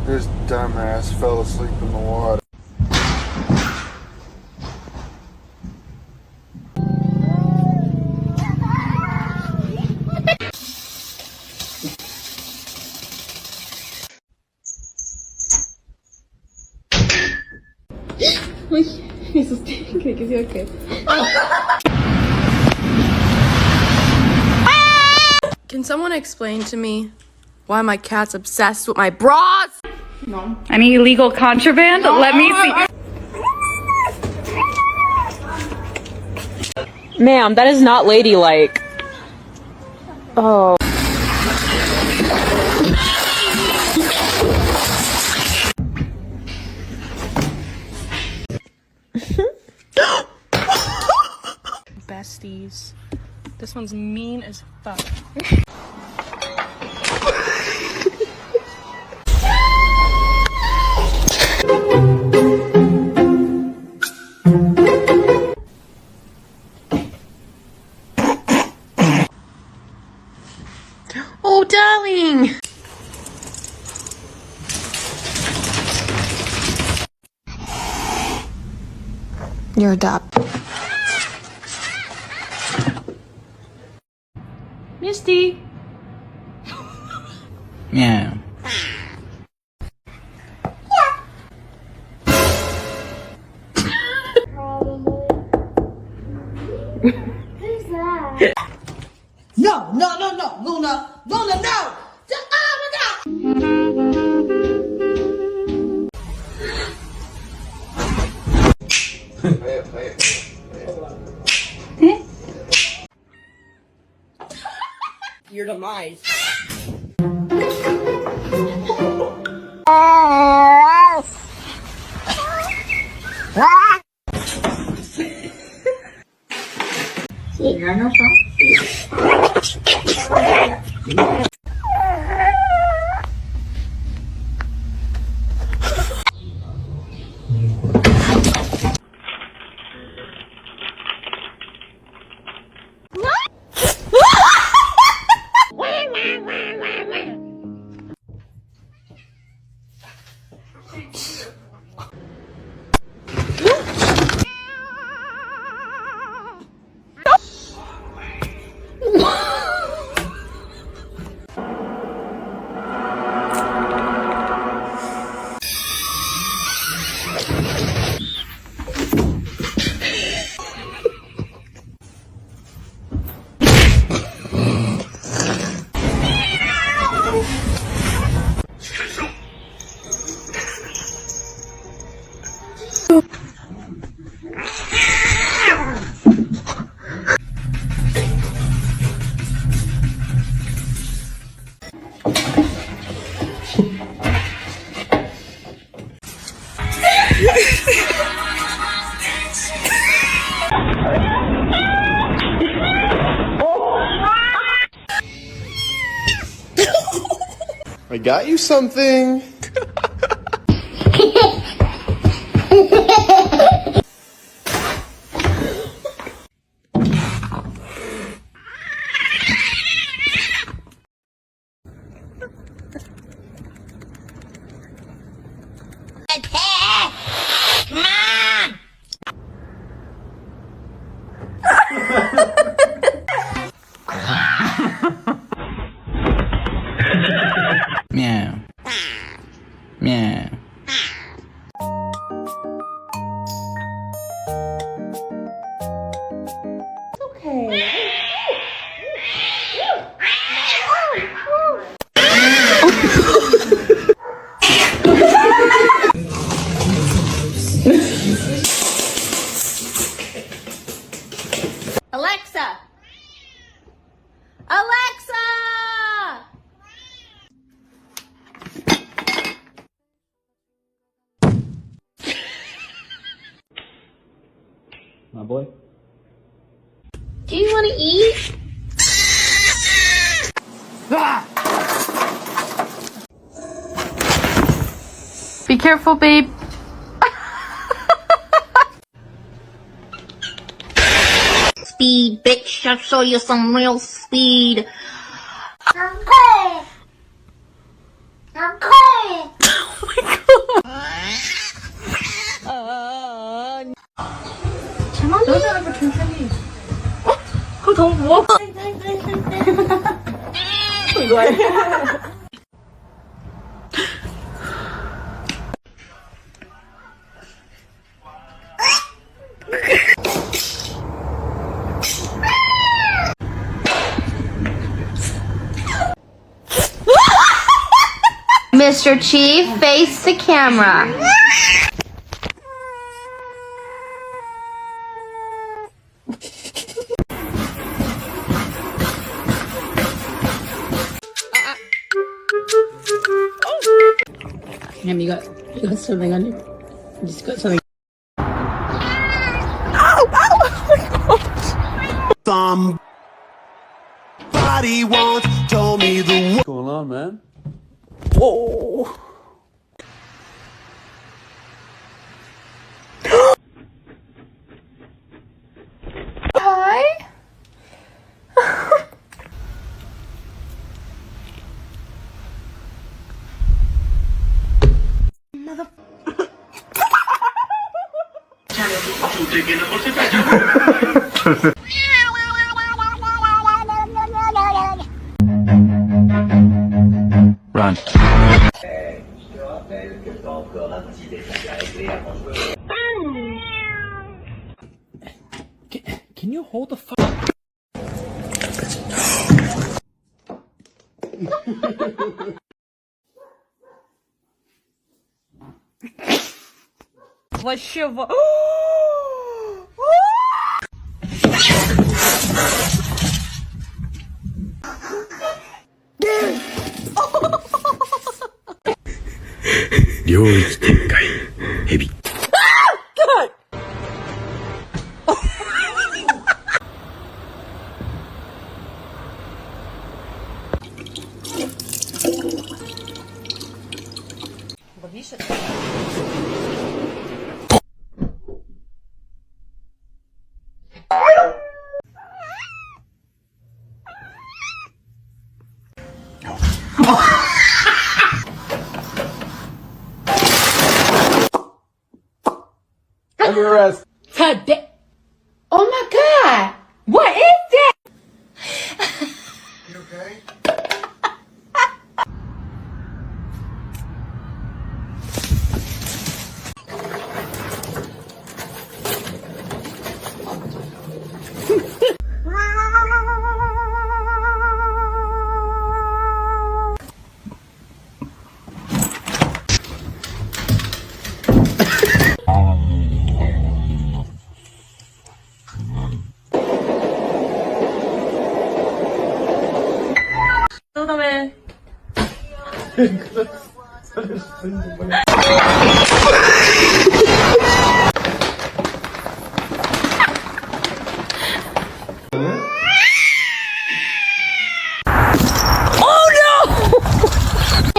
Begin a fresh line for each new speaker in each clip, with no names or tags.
This dumbass fell asleep in the water.
Uy, me asusté, creí que se iba a caer.
Can someone explain to me why my cat's obsessed with my bras?
No.
Any illegal contraband? No. Let me see.
Ma'am, that is not ladylike. Oh. Besties. This one's mean as fuck. Oh, darling!
You're adopted.
Misty.
Meow.
Who's that?
No, Luna, no! Oh my God! Your demise.
I got you something.
Meow. Meow.
Okay.
Alexa! Alexa!
My boy.
Do you want to eat?
Be careful, babe.
Speed, bitch. I'll show you some real speed. I'm coming. Mr. Chief, face the camera.
Damn, you got something on you. You just got something.
Somebody once told me the what's going on, man? Whoa.
Hi.
Run. Can you hold the phone?
Under arrest.
Today. Oh my God! What is that?
You okay?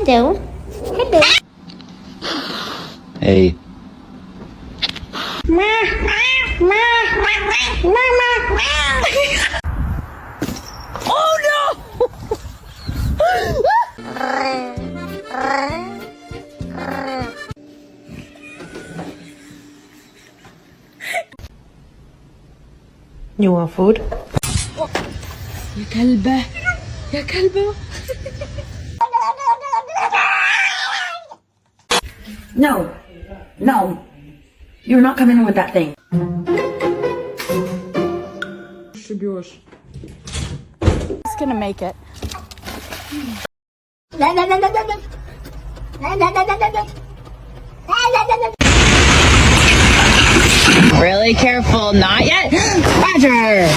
Hello. Hello.
Hey.
You want food? يا كلبة يا كلبة. No, no, you're not coming in with that thing.
It's gonna make it.
Really careful, not yet. Roger.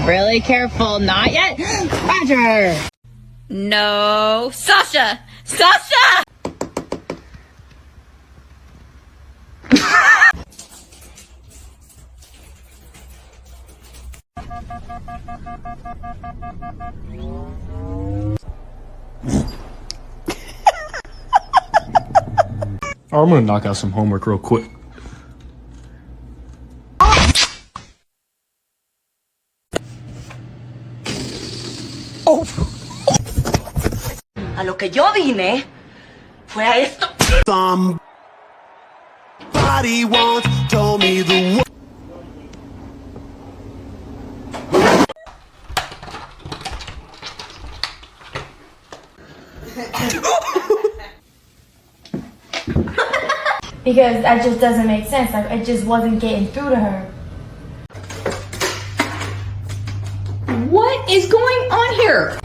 Really careful, not yet. Roger.
No, Sasha! Sasha!
I'm gonna knock out some homework real quick.
A lo que yo vine fue a esto.
Somebody once told me the
Because that just doesn't make sense. Like, it just wasn't getting through to her.
What is going on here?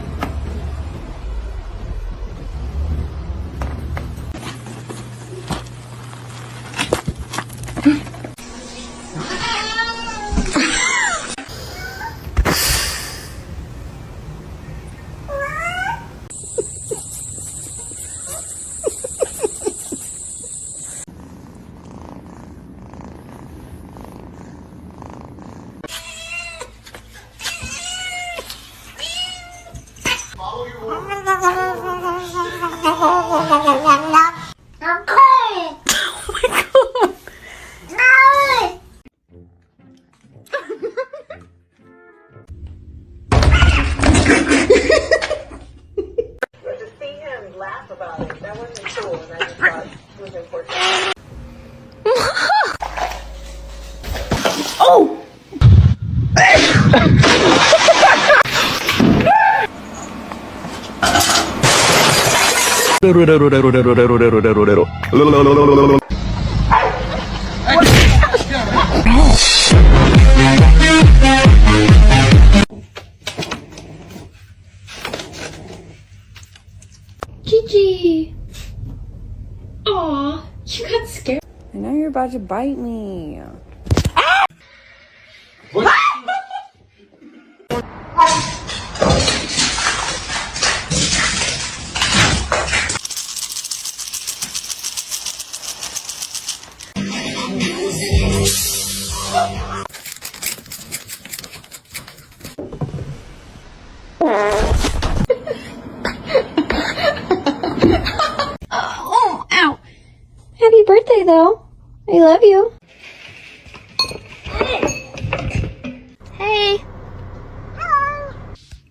Gigi! Aw, you got scared.
I know you're about to bite me.
Oh, ow. Happy birthday, though. I love you.
Hey,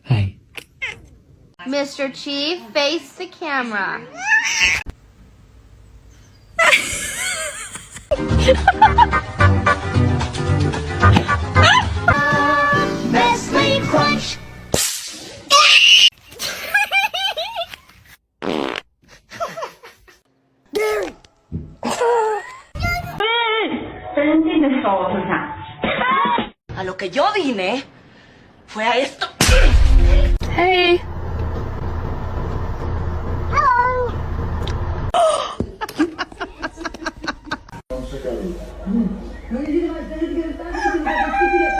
Hi.
Mr. Chief, face the camera. Nestle Crunch.
A lo que yo vine fue a esto.
Hey.